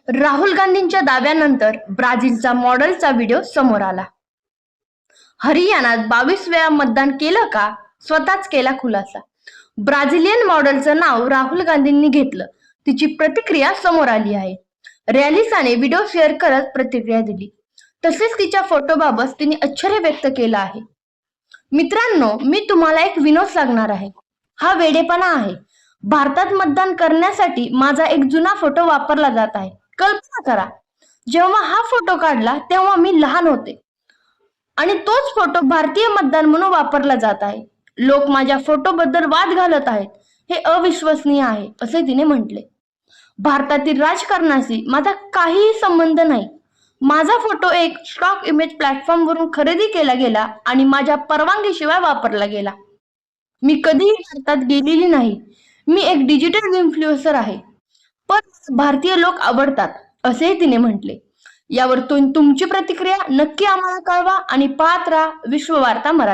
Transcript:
राहुल गांधींच्या दाव्यानंतर ब्राझीलचा मॉडेलचा व्हिडिओ समोर आला. हरियाणात 22 वेळा मतदान केलं का? स्वतःच केला खुलासा. ब्राझिलियन मॉडेलचं नाव राहुल गांधींनी घेतलं. तिची प्रतिक्रिया समोर आली आहे. रॅलिसाने व्हिडिओ शेअर करत प्रतिक्रिया दिली. तसेच तिच्या फोटोबाबत तिने आश्चर्य व्यक्त केलं आहे. मित्रांनो, मी तुम्हाला एक विनोद सांगणार आहे. हा वेडेपणा आहे. भारतात मतदान करण्यासाठी माझा एक जुना फोटो वापरला जात आहे. कल्पना करा, जेव्हा हा फोटो काढला तेव्हा मी लहान होते आणि तोच फोटो भारतीय मतदान म्हणून वापरला जात आहे. लोक माझ्या फोटोबद्दल वाद घालत आहेत. हे अविश्वसनीय आहे, असे तिने म्हटले. भारतातील राजकारणाशी माझा काहीही संबंध नाही. माझा फोटो एक स्टॉक इमेज प्लॅटफॉर्मवरून खरेदी केला गेला आणि माझ्या परवानगीशिवाय वापरला गेला. मी कधीही भारतात गेलेली नाही. मी एक डिजिटल इन्फ्लुएन्सर आहे, पण भारतीय लोक आवडतात, असेही तिने म्हटले. यावर तुमची प्रतिक्रिया नक्की आम्हाला कळवा आणि पाहत राहा विश्ववार्ता मराठी.